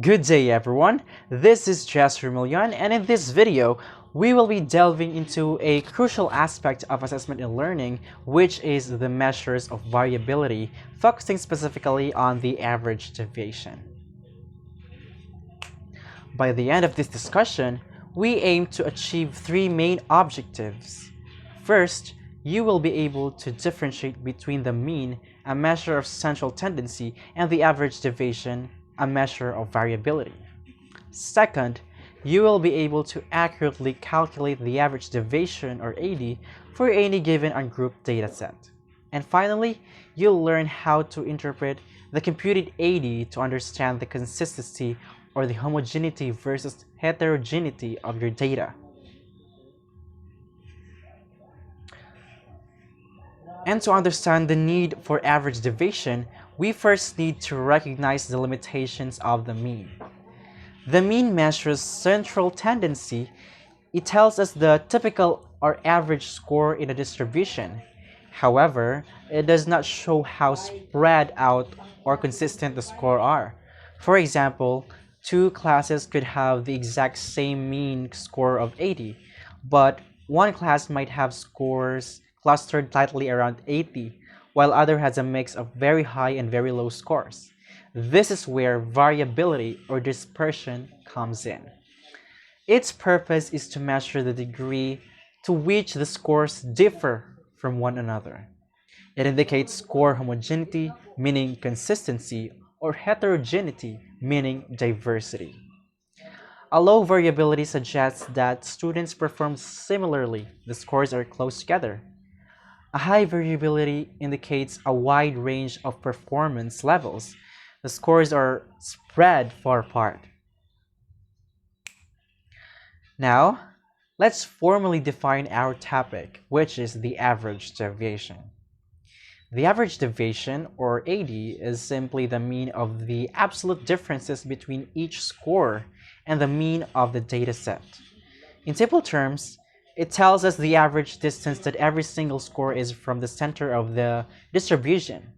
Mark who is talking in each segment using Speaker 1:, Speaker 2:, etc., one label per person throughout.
Speaker 1: Good day everyone, this is Jasper Milian, and in this video, we will be delving into a crucial aspect of assessment and learning, which is the measures of variability, focusing specifically on the average deviation. By the end of this discussion, we aim to achieve three main objectives. First, you will be able to differentiate between the mean, a measure of central tendency, and the average deviation, a measure of variability. Second, you will be able to accurately calculate the average deviation, or AD, for any given ungrouped dataset. And finally, you'll learn how to interpret the computed AD to understand the consistency or the homogeneity versus heterogeneity of your data. And to understand the need for average deviation, we first need to recognize the limitations of the mean. The mean measures central tendency. It tells us the typical or average score in a distribution. However, it does not show how spread out or consistent the scores are. For example, two classes could have the exact same mean score of 80, but one class might have scores clustered tightly around 80, while other has a mix of very high and very low scores. This is where variability or dispersion comes in. Its purpose is to measure the degree to which the scores differ from one another. It indicates score homogeneity, meaning consistency, or heterogeneity, meaning diversity. A low variability suggests that students perform similarly, the scores are close together. A high variability indicates a wide range of performance levels. The scores are spread far apart. Now, let's formally define our topic, which is the average deviation. The average deviation, or AD, is simply the mean of the absolute differences between each score and the mean of the dataset. In simple terms, it tells us the average distance that every single score is from the center of the distribution.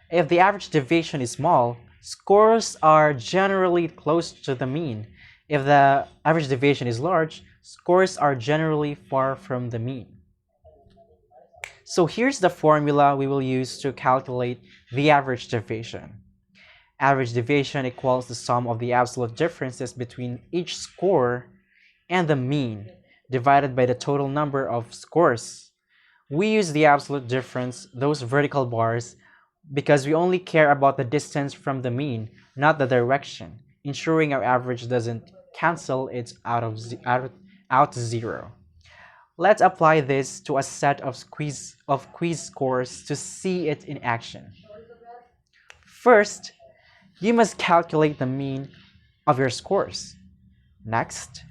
Speaker 1: If the average deviation is small, scores are generally close to the mean. If the average deviation is large, scores are generally far from the mean. So here's the formula we will use to calculate the average deviation. Average deviation equals the sum of the absolute differences between each score and the mean, divided by the total number of scores. We use the absolute difference, those vertical bars, because we only care about the distance from the mean, not the direction, ensuring our average doesn't cancel it out to zero. Let's apply this to a set of quiz scores to see it in action. First, you must calculate the mean of your scores. Next,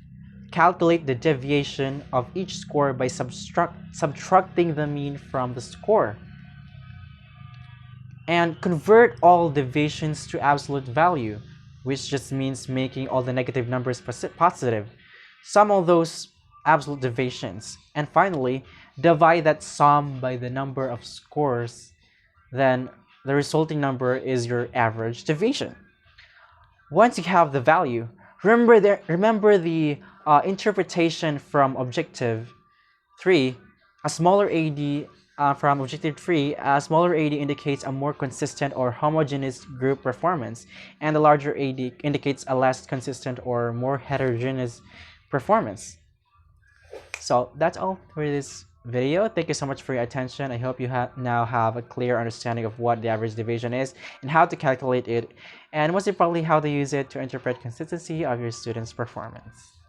Speaker 1: calculate the deviation of each score by subtracting the mean from the score. And convert all deviations to absolute value, which just means making all the negative numbers positive. Sum all those absolute deviations. And finally, divide that sum by the number of scores. Then the resulting number is your average deviation. Once you have the value, remember the interpretation from objective 3. A smaller AD from objective 3, a smaller AD indicates a more consistent or homogeneous group performance, and the larger AD indicates a less consistent or more heterogeneous performance. So that's all for this video. Thank you so much for your attention. I hope you now have a clear understanding of what the average deviation is and how to calculate it, and most importantly, how to use it to interpret consistency of your students' performance.